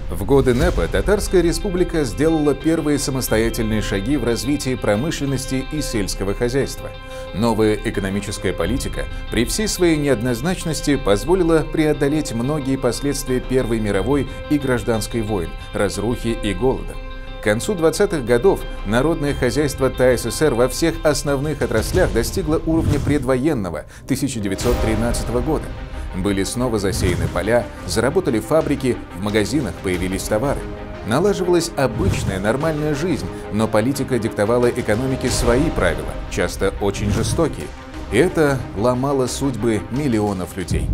В годы НЭПа Татарская Республика сделала первые самостоятельные шаги в развитии промышленности и сельского хозяйства. Новая экономическая политика при всей своей неоднозначности позволила преодолеть многие последствия Первой мировой и гражданской войн, разрухи и голода. К концу 20-х годов народное хозяйство ТАССР во всех основных отраслях достигло уровня предвоенного 1913 года. Были снова засеяны поля, заработали фабрики, в магазинах появились товары. Налаживалась обычная нормальная жизнь, но политика диктовала экономике свои правила, часто очень жестокие. И это ломало судьбы миллионов людей.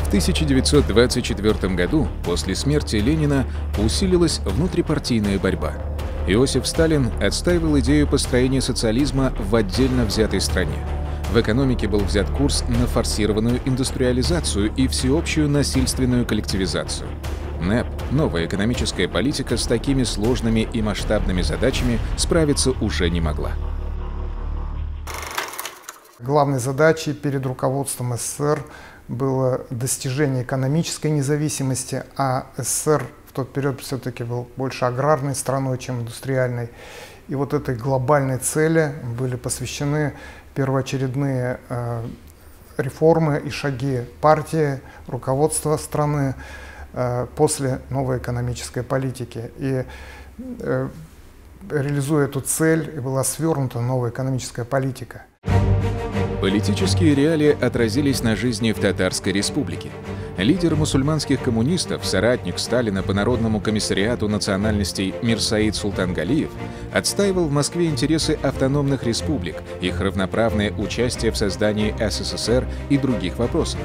В 1924 году, после смерти Ленина, усилилась внутрипартийная борьба. Иосиф Сталин отстаивал идею построения социализма в отдельно взятой стране. В экономике был взят курс на форсированную индустриализацию и всеобщую насильственную коллективизацию. НЭП, новая экономическая политика, с такими сложными и масштабными задачами справиться уже не могла. Главной задачей перед руководством СССР было достижение экономической независимости, а СССР в тот период все-таки был больше аграрной страной, чем индустриальной. И вот этой глобальной цели были посвящены первоочередные реформы и шаги партии, руководства страны после новой экономической политики. И реализуя эту цель, и была свернута новая экономическая политика. Политические реалии отразились на жизни в Татарской Республике. Лидер мусульманских коммунистов, соратник Сталина по Народному комиссариату национальностей Мирсаид Султангалиев отстаивал в Москве интересы автономных республик, их равноправное участие в создании СССР и других вопросах.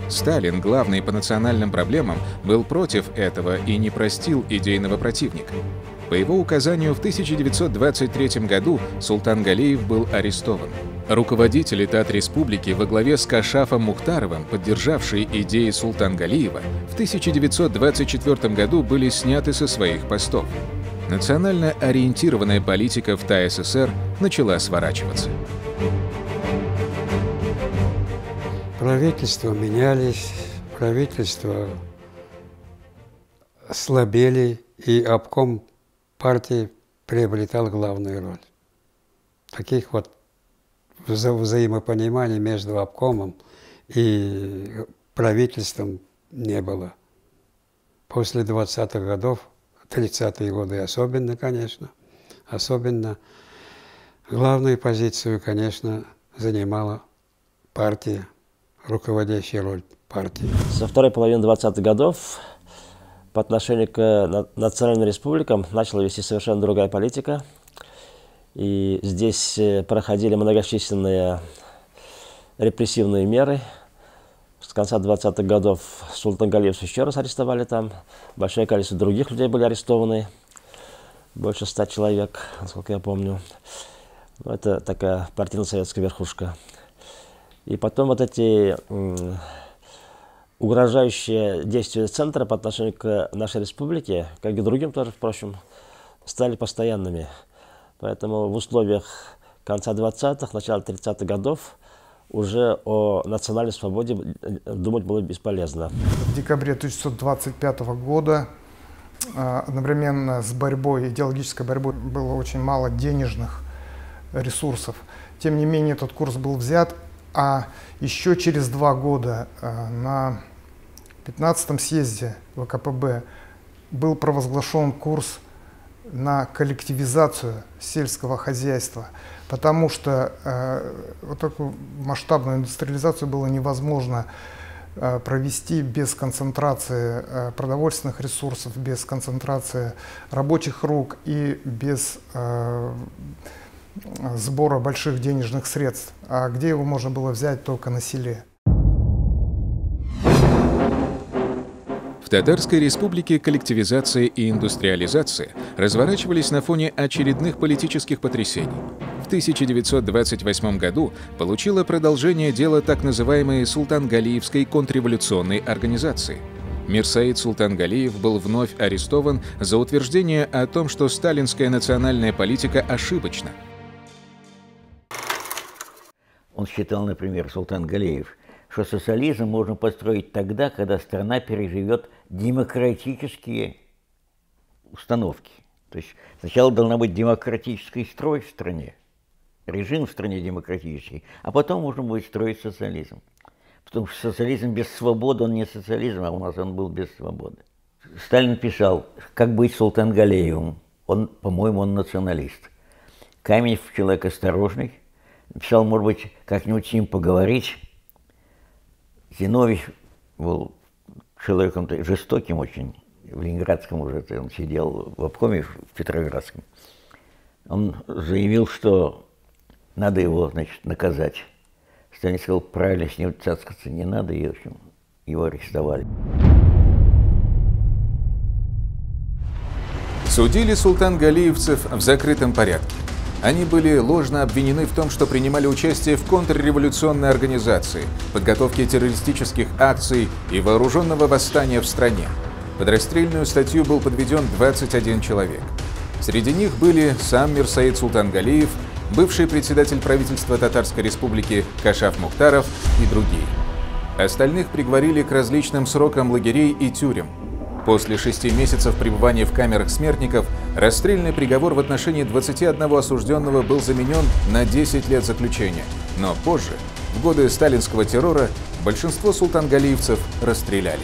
Сталин, главный по национальным проблемам, был против этого и не простил идейного противника. По его указанию в 1923 году Султангалиев был арестован. Руководители Тат-Республики во главе с Кашафом Мухтаровым, поддержавшие идеи Султангалиева, в 1924 году были сняты со своих постов. Национально ориентированная политика в ТАССР начала сворачиваться. Правительства менялись, правительства слабели, и обком партии приобретал главную роль. Таких вот взаимопониманий между обкомом и правительством не было. После 20-х годов, 30-е годы особенно, конечно, главную позицию, конечно, занимала партия, руководящая роль партии. Со второй половины 20-х годов по отношению к национальным республикам начала вести совершенно другая политика. И здесь проходили многочисленные репрессивные меры. С конца 20-х годов Султангалиевцев еще раз арестовали там. Большое количество других людей были арестованы. Больше 100 человек, насколько я помню. Это такая партийно-советская верхушка. И потом вот эти угрожающие действия центра по отношению к нашей республике, как и другим тоже, впрочем, стали постоянными. Поэтому в условиях конца 20-х, начала 30-х годов уже о национальной свободе думать было бесполезно. В декабре 1925 года одновременно с борьбой, идеологической борьбой, было очень мало денежных ресурсов. Тем не менее, этот курс был взят, а еще через 2 года на 15-м съезде ВКПБ был провозглашен курс на коллективизацию сельского хозяйства, потому что вот такую масштабную индустриализацию было невозможно провести без концентрации продовольственных ресурсов, без концентрации рабочих рук и без сбора больших денежных средств. А где его можно было взять? Только на селе. В Татарской республике коллективизация и индустриализация разворачивались на фоне очередных политических потрясений. В 1928 году получило продолжение дело так называемой Султангалиевской контрреволюционной организации. Мирсаид Султангалиев был вновь арестован за утверждение о том, что сталинская национальная политика ошибочна. Он считал, например, Султангалиев, что социализм можно построить тогда, когда страна переживет демократические установки. То есть сначала должна быть демократический строй в стране, режим в стране демократический, а потом можно будет строить социализм. Потому что социализм без свободы, он не социализм, а у нас он был без свободы. Сталин писал, как быть Султангалиевым. Он, по-моему, он националист. Каменев человек осторожный. Писал, может быть, как-нибудь с ним поговорить. Зиновьев был человеком жестоким очень. В Ленинградском уже он сидел в обкоме в Петроградском. Он заявил, что надо его, значит, наказать. Сталин сказал, правильно, с ним цацкаться не надо, и, в общем, его арестовали. Судили султангалиевцев в закрытом порядке. Они были ложно обвинены в том, что принимали участие в контрреволюционной организации, подготовке террористических акций и вооруженного восстания в стране. Под расстрельную статью был подведен 21 человек. Среди них были сам Мирсаид Султангалиев, бывший председатель правительства Татарской республики Кашаф Мухтаров и другие. Остальных приговорили к различным срокам лагерей и тюрем. После 6 месяцев пребывания в камерах смертников расстрельный приговор в отношении 21 осужденного был заменен на 10 лет заключения. Но позже, в годы сталинского террора, большинство султангалиевцев расстреляли.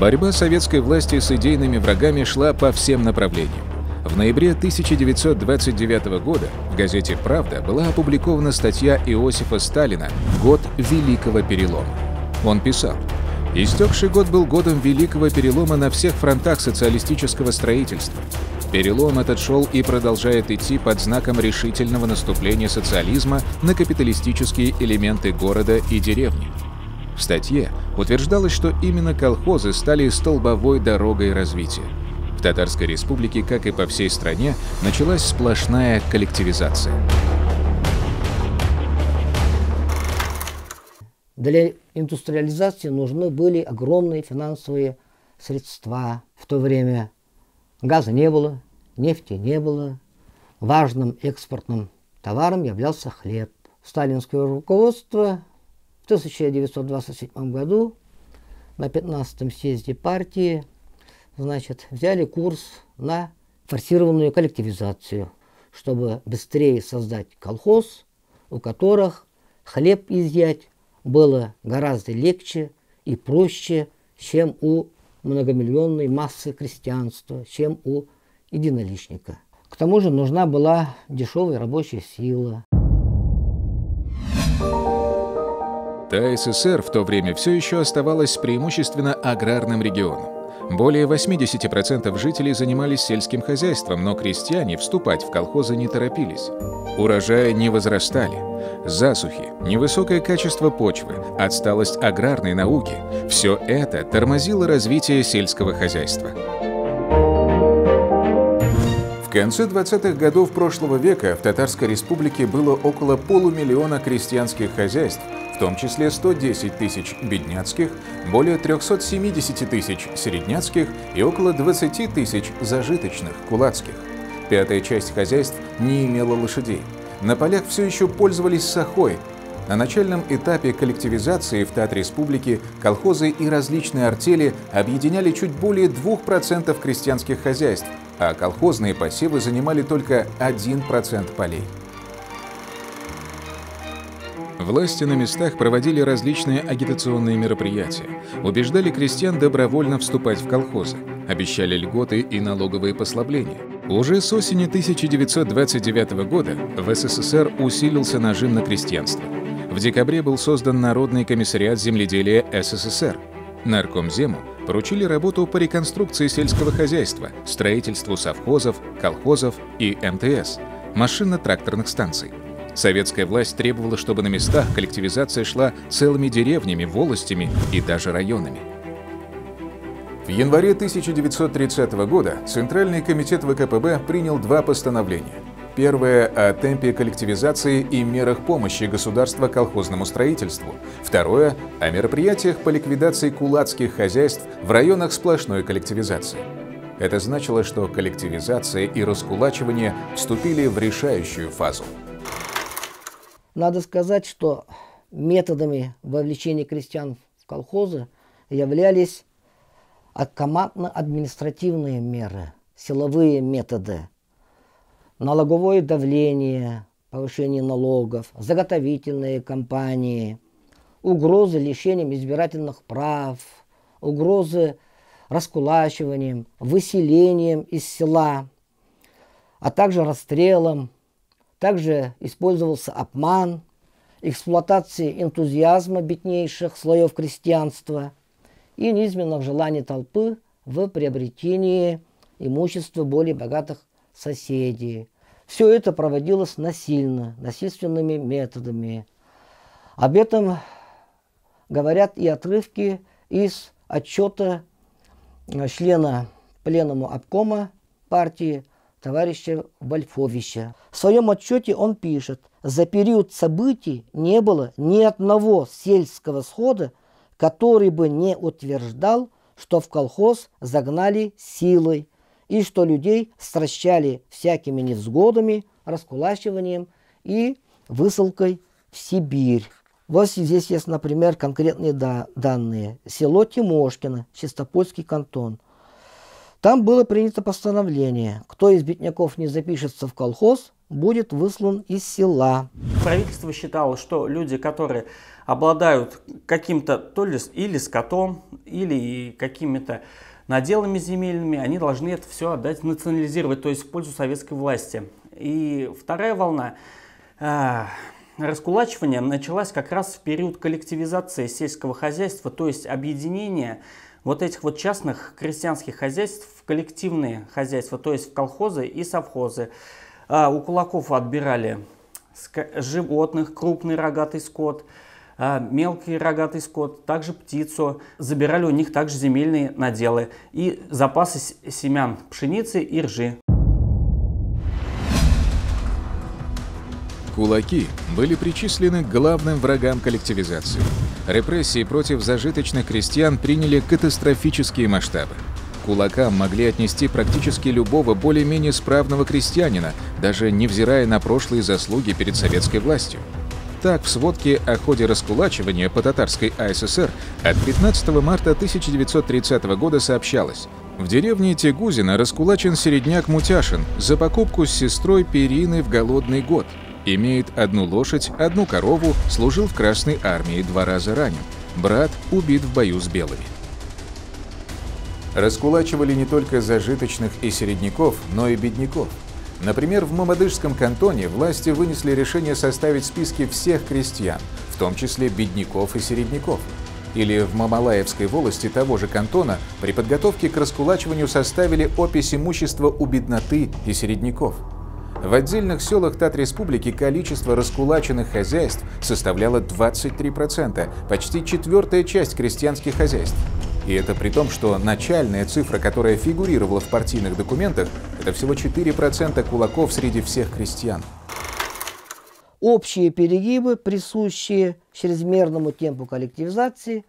Борьба советской власти с идейными врагами шла по всем направлениям. В ноябре 1929 года в газете «Правда» была опубликована статья Иосифа Сталина «Год Великого Перелома». Он писал: «Истекший год был годом великого перелома на всех фронтах социалистического строительства. Перелом этот шел и продолжает идти под знаком решительного наступления социализма на капиталистические элементы города и деревни». В статье утверждалось, что именно колхозы стали столбовой дорогой развития. В Татарской республике, как и по всей стране, началась сплошная коллективизация. Для индустриализации нужны были огромные финансовые средства. В то время газа не было, нефти не было. Важным экспортным товаром являлся хлеб. Сталинское руководство в 1927 году на 15-м съезде партии взяли курс на форсированную коллективизацию, чтобы быстрее создать колхоз, у которых хлеб изъять было гораздо легче и проще, чем у многомиллионной массы крестьянства, чем у единоличника. К тому же нужна была дешевая рабочая сила. ТССР в то время все еще оставалась преимущественно аграрным регионом. Более 80% жителей занимались сельским хозяйством, но крестьяне вступать в колхозы не торопились. Урожаи не возрастали. Засухи, невысокое качество почвы, отсталость аграрной науки – все это тормозило развитие сельского хозяйства. В конце 20-х годов прошлого века в Татарской республике было около полумиллиона крестьянских хозяйств, в том числе 110 тысяч бедняцких, более 370 тысяч середняцких и около 20 тысяч зажиточных, кулацких. Пятая часть хозяйств не имела лошадей. На полях все еще пользовались сахой. На начальном этапе коллективизации в Татреспублике колхозы и различные артели объединяли чуть более 2% крестьянских хозяйств, а колхозные посевы занимали только 1% полей. Власти на местах проводили различные агитационные мероприятия, убеждали крестьян добровольно вступать в колхозы, обещали льготы и налоговые послабления. Уже с осени 1929 года в СССР усилился нажим на крестьянство. В декабре был создан Народный комиссариат земледелия СССР. Наркомзему поручили работу по реконструкции сельского хозяйства, строительству совхозов, колхозов и МТС, машинно-тракторных станций. Советская власть требовала, чтобы на местах коллективизация шла целыми деревнями, волостями и даже районами. В январе 1930 года Центральный комитет ВКПБ принял два постановления. Первое – о темпе коллективизации и мерах помощи государства колхозному строительству. Второе – о мероприятиях по ликвидации кулацких хозяйств в районах сплошной коллективизации. Это значило, что коллективизация и раскулачивание вступили в решающую фазу. Надо сказать, что методами вовлечения крестьян в колхозы являлись командно-административные меры, силовые методы, налоговое давление, повышение налогов, заготовительные кампании, угрозы лишением избирательных прав, угрозы раскулачиванием, выселением из села, а также расстрелом. Также использовался обман, эксплуатация энтузиазма беднейших слоев крестьянства и низменных желаний толпы в приобретении имущества более богатых соседей. Все это проводилось насильно, насильственными методами. Об этом говорят и отрывки из отчета члена Пленума обкома партии товарища Вольфовича. В своем отчете он пишет: за период событий не было ни одного сельского схода, который бы не утверждал, что в колхоз загнали силой и что людей стращали всякими невзгодами, раскулачиванием и высылкой в Сибирь. Вот здесь есть, например, конкретные данные. Село Тимошкино, Чистопольский кантон. Там было принято постановление: кто из бедняков не запишется в колхоз, будет выслан из села. Правительство считало, что люди, которые обладают каким-то то ли или скотом, или какими-то наделами земельными, они должны это все отдать, национализировать, то есть в пользу советской власти. И вторая волна раскулачивания началась как раз в период коллективизации сельского хозяйства, то есть объединения вот этих вот частных крестьянских хозяйств в коллективные хозяйства, то есть в колхозы и совхозы. У кулаков отбирали животных, крупный рогатый скот, мелкий рогатый скот, также птицу. Забирали у них также земельные наделы и запасы семян пшеницы и ржи. Кулаки были причислены к главным врагам коллективизации. Репрессии против зажиточных крестьян приняли катастрофические масштабы. К кулакам могли отнести практически любого более-менее справного крестьянина, даже невзирая на прошлые заслуги перед советской властью. Так, в сводке о ходе раскулачивания по татарской АССР от 15 марта 1930 года сообщалось: в деревне Тегузино раскулачен середняк Мутяшин за покупку с сестрой перины в голодный год. Имеет одну лошадь, одну корову, служил в Красной армии, 2 раза ранен. Брат убит в бою с белыми. Раскулачивали не только зажиточных и середняков, но и бедняков. Например, в Мамадышском кантоне власти вынесли решение составить списки всех крестьян, в том числе бедняков и середняков. Или в Мамалаевской волости того же кантона при подготовке к раскулачиванию составили опись имущества у бедноты и середняков. В отдельных селах Татреспублики количество раскулаченных хозяйств составляло 23%, почти 1/4 часть крестьянских хозяйств. И это при том, что начальная цифра, которая фигурировала в партийных документах, это всего 4% кулаков среди всех крестьян. Общие перегибы, присущие чрезмерному темпу коллективизации,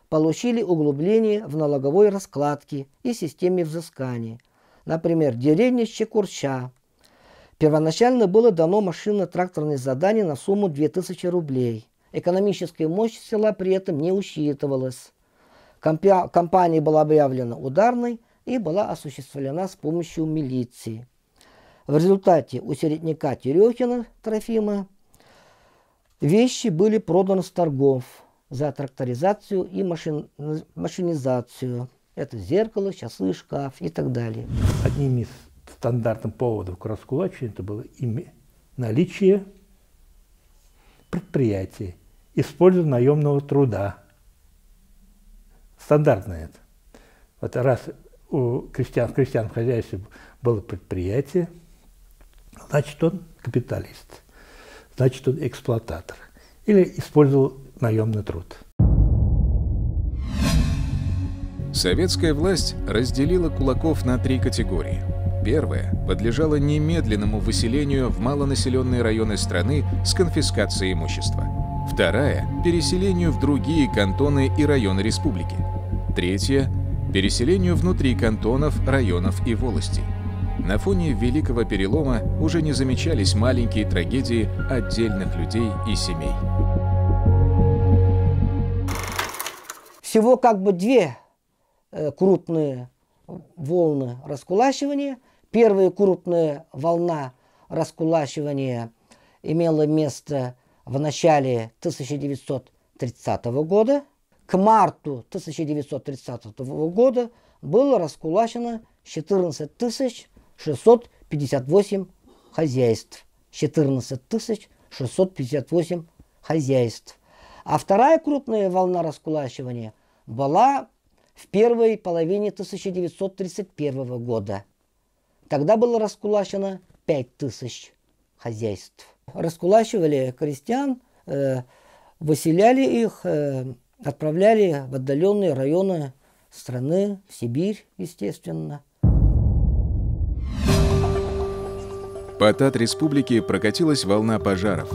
получили углубление в налоговой раскладке и системе взыскания. Например, деревня Щекурча. Первоначально было дано машинно-тракторное задание на сумму 2000 рублей. Экономическая мощь села при этом не учитывалась. Компания была объявлена ударной и была осуществлена с помощью милиции. В результате у середняка Терехина Трофима вещи были проданы с торгов за тракторизацию и машинизацию. Это зеркало, часы, шкаф и так далее. Одним из стандартных поводов к раскулачиванию это было наличие предприятия, использование наемного труда. Стандартно это. Вот раз у крестьян в хозяйстве было предприятие, значит он капиталист, значит он эксплуататор или использовал наемный труд. Советская власть разделила кулаков на 3 категории. Первая подлежала немедленному выселению в малонаселенные районы страны с конфискацией имущества. Вторая – переселению в другие кантоны и районы республики. Третья – переселению внутри кантонов, районов и волостей. На фоне Великого Перелома уже не замечались маленькие трагедии отдельных людей и семей. Всего как бы 2 крупные волны раскулачивания. Первая крупная волна раскулачивания имела место в начале 1930 года. К марту 1930 года было раскулачено 14 658 хозяйств. 14 658 хозяйств. А вторая крупная волна раскулачивания была в первой половине 1931 года. Тогда было раскулачено 5000 хозяйств. Раскулачивали крестьян, выселяли их, отправляли в отдаленные районы страны, в Сибирь, естественно. По Тат-республике прокатилась волна пожаров.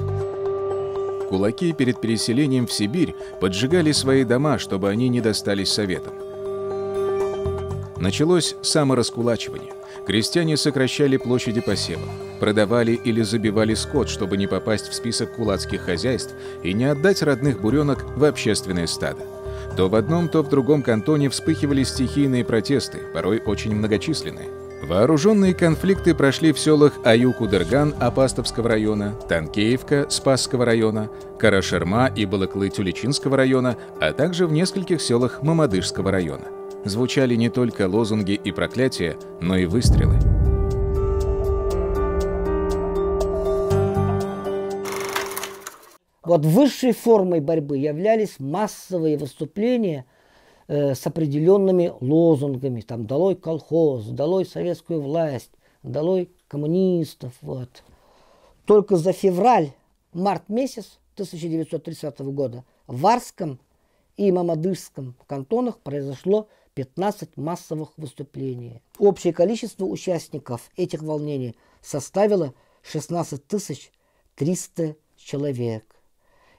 Кулаки перед переселением в Сибирь поджигали свои дома, чтобы они не достались советам. Началось самораскулачивание. Крестьяне сокращали площади посевов, продавали или забивали скот, чтобы не попасть в список кулацких хозяйств и не отдать родных буренок в общественное стадо. То в одном, то в другом кантоне вспыхивали стихийные протесты, порой очень многочисленные. Вооруженные конфликты прошли в селах Аюк-Удырган Апастовского района, Танкеевка Спасского района, Карашерма и Балаклы Тюлечинского района, а также в нескольких селах Мамадышского района. Звучали не только лозунги и проклятия, но и выстрелы. Вот высшей формой борьбы являлись массовые выступления с определенными лозунгами. Там «Долой колхоз», «Долой советскую власть», «Долой коммунистов». Вот. Только за февраль-март месяц 1930 года в Варском и Мамадышском кантонах произошло 15 массовых выступлений. Общее количество участников этих волнений составило 16 300 человек.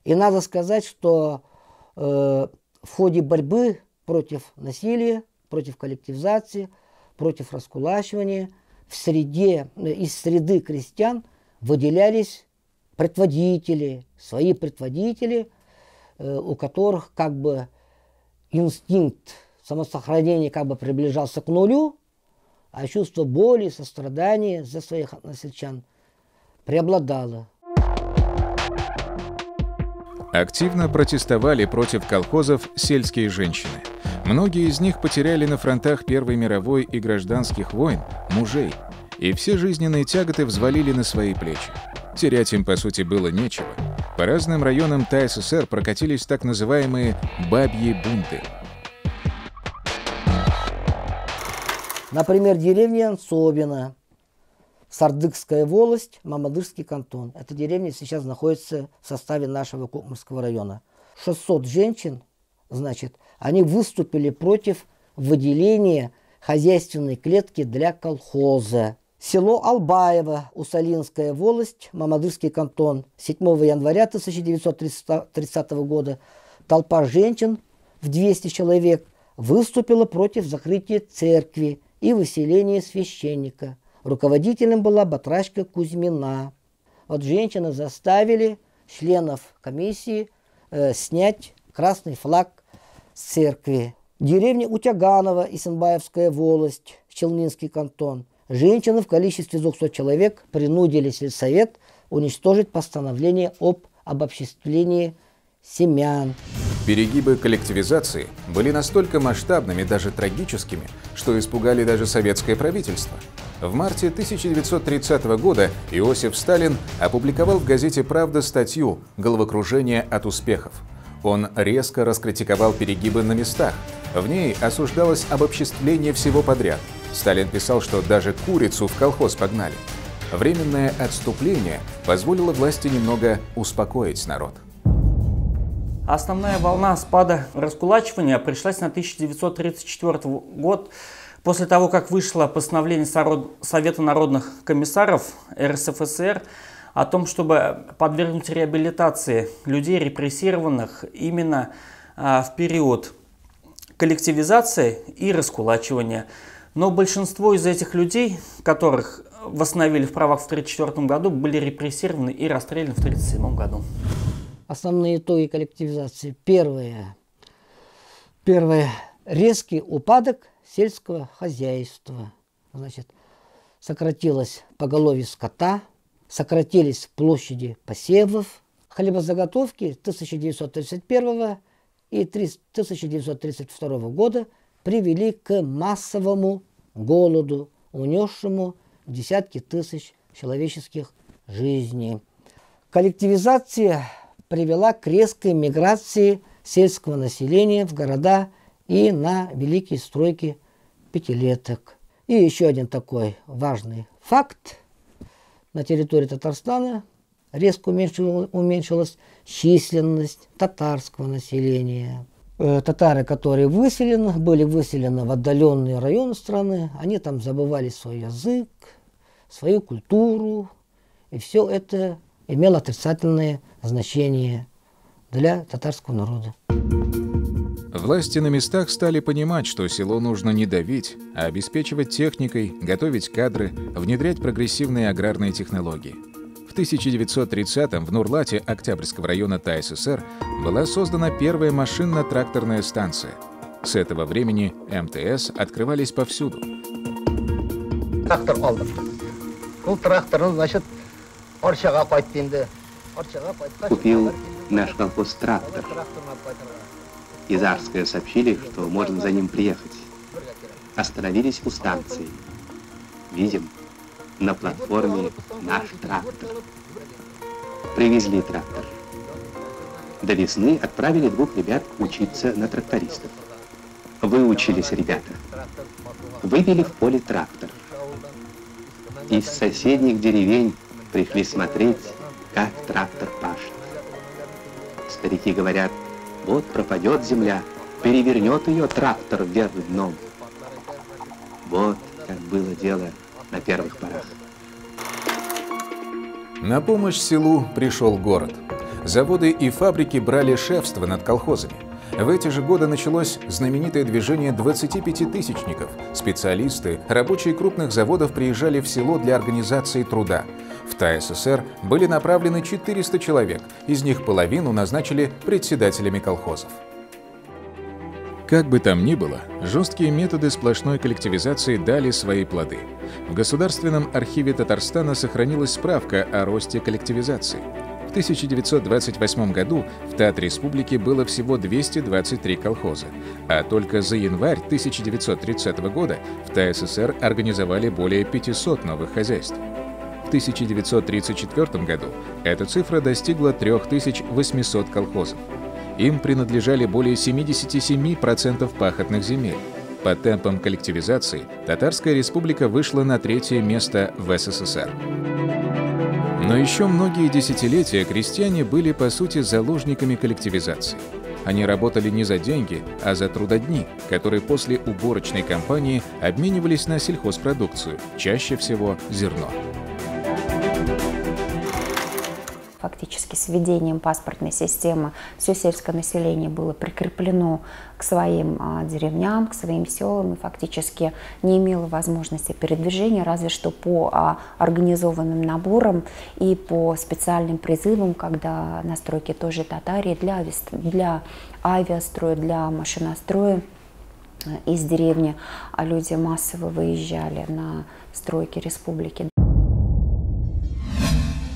И надо сказать, что в ходе борьбы против насилия, против коллективизации, против раскулачивания из среды крестьян выделялись предводители, свои предводители, у которых как бы инстинкт самосохранения как бы приближался к нулю, а чувство боли, сострадания за своих односельчан преобладало. Активно протестовали против колхозов сельские женщины. Многие из них потеряли на фронтах Первой мировой и гражданских войн мужей, и все жизненные тяготы взвалили на свои плечи. Терять им, по сути, было нечего. По разным районам ТССР прокатились так называемые «бабьи бунты». Например, деревня Анцобино, Сардыкская волость, Мамадышский кантон. Эта деревня сейчас находится в составе нашего Кукмарского района. 600 женщин, значит, они выступили против выделения хозяйственной клетки для колхоза. Село Албаево, Усалинская волость, Мамадышский кантон. 7 января 1930 года толпа женщин в 200 человек выступила против закрытия церкви и выселения священника. Руководителем была батрачка Кузьмина. Вот женщины заставили членов комиссии снять красный флаг с церкви. Деревня Утяганова, Исенбаевская волость, Челнинский кантон. Женщины в количестве 200 человек принудили сельсовет уничтожить постановление об обобществлении семян. Перегибы коллективизации были настолько масштабными, даже трагическими, что испугали даже советское правительство. В марте 1930 года Иосиф Сталин опубликовал в газете «Правда» статью «Головокружение от успехов». Он резко раскритиковал перегибы на местах. В ней осуждалось обобществление всего подряд. Сталин писал, что даже курицу в колхоз погнали. Временное отступление позволило власти немного успокоить народ. Основная волна спада раскулачивания пришлась на 1934 год, после того, как вышло постановление Совета народных комиссаров РСФСР о том, чтобы подвергнуть реабилитации людей, репрессированных именно в период коллективизации и раскулачивания. Но большинство из этих людей, которых восстановили в правах в 1934 году, были репрессированы и расстреляны в 1937 году. Основные итоги коллективизации. Первое. Резкий упадок сельского хозяйства. Значит, сократилось поголовье скота, сократились площади посевов. Хлебозаготовки 1931 и 1932 года привели к массовому голоду, унесшему десятки тысяч человеческих жизней. Коллективизация привела к резкой миграции сельского населения в города и на великие стройки пятилеток. И еще один такой важный факт. На территории Татарстана резко уменьшилась численность татарского населения. Татары, которые были выселены в отдаленные районы страны, они там забывали свой язык, свою культуру, и все это имело отрицательное значение для татарского народа. Власти на местах стали понимать, что село нужно не давить, а обеспечивать техникой, готовить кадры, внедрять прогрессивные аграрные технологии. В 1930-м в Нурлате Октябрьского района ТАССР была создана первая машинно-тракторная станция. С этого времени МТС открывались повсюду. Трактор алдым. Бұл тракторны, значит, Орчаға қайтты енді. Купил наш колхоз трактор. Из Арска сообщили, что можно за ним приехать. Остановились у станции. Видим, на платформе наш трактор. Привезли трактор. До весны отправили 2 ребят учиться на трактористов. Выучились ребята. Вывели в поле трактор. Из соседних деревень пришли смотреть, как трактор пашет. Старики говорят, вот пропадет земля, перевернет ее трактор вверх дном. Вот как было дело на первых порах. На помощь селу пришел город. Заводы и фабрики брали шефство над колхозами. В эти же годы началось знаменитое движение 25-тысячников. Специалисты, рабочие крупных заводов приезжали в село для организации труда. В ТАССР были направлены 400 человек, из них половину назначили председателями колхозов. Как бы там ни было, жесткие методы сплошной коллективизации дали свои плоды. В Государственном архиве Татарстана сохранилась справка о росте коллективизации. В 1928 году в Тат-Республике было всего 223 колхоза, а только за январь 1930 года в ТАССР организовали более 500 новых хозяйств. В 1934 году эта цифра достигла 3800 колхозов. Им принадлежали более 77% пахотных земель. По темпам коллективизации Татарская республика вышла на 3-е место в СССР. Но еще многие десятилетия крестьяне были, по сути, заложниками коллективизации. Они работали не за деньги, а за трудодни, которые после уборочной кампании обменивались на сельхозпродукцию, чаще всего зерно. Фактически с введением паспортной системы все сельское население было прикреплено к своим деревням, к своим селам и фактически не имело возможности передвижения, разве что по организованным наборам и по специальным призывам, когда на стройке тоже татари для авиастроя, для машиностроя из деревни люди массово выезжали на стройки республики.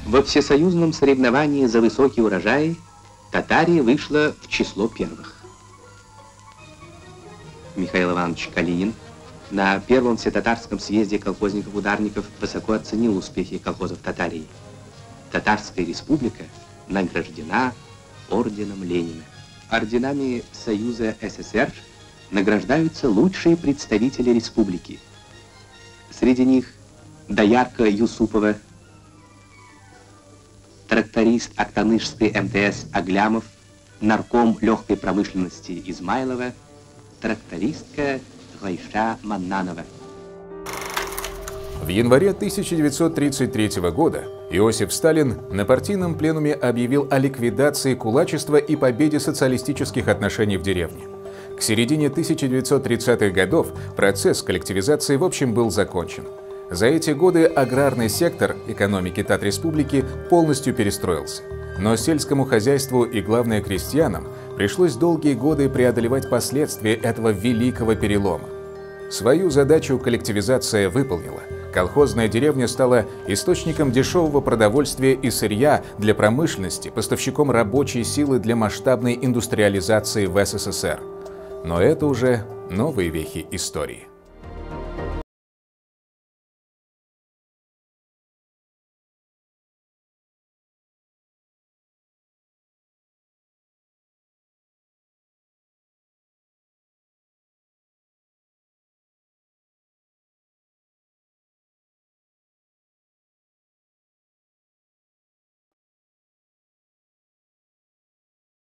Во всесоюзном соревновании за высокий урожай Татария вышла в число первых. Михаил Иванович Калинин на 1-м всетатарском съезде колхозников-ударников высоко оценил успехи колхозов Татарии. Татарская республика награждена орденом Ленина. Орденами Союза СССР награждаются лучшие представители республики. Среди них доярка Юсупова, тракторист Актанышской МТС Аглямов, нарком легкой промышленности Измайлова, трактористка Гайша Маннанова. В январе 1933 года Иосиф Сталин на партийном пленуме объявил о ликвидации кулачества и победе социалистических отношений в деревне. К середине 1930-х годов процесс коллективизации в общем был закончен. За эти годы аграрный сектор экономики Татреспублики полностью перестроился. Но сельскому хозяйству и, главное, крестьянам пришлось долгие годы преодолевать последствия этого великого перелома. Свою задачу коллективизация выполнила. Колхозная деревня стала источником дешевого продовольствия и сырья для промышленности, поставщиком рабочей силы для масштабной индустриализации в СССР. Но это уже новые вехи истории.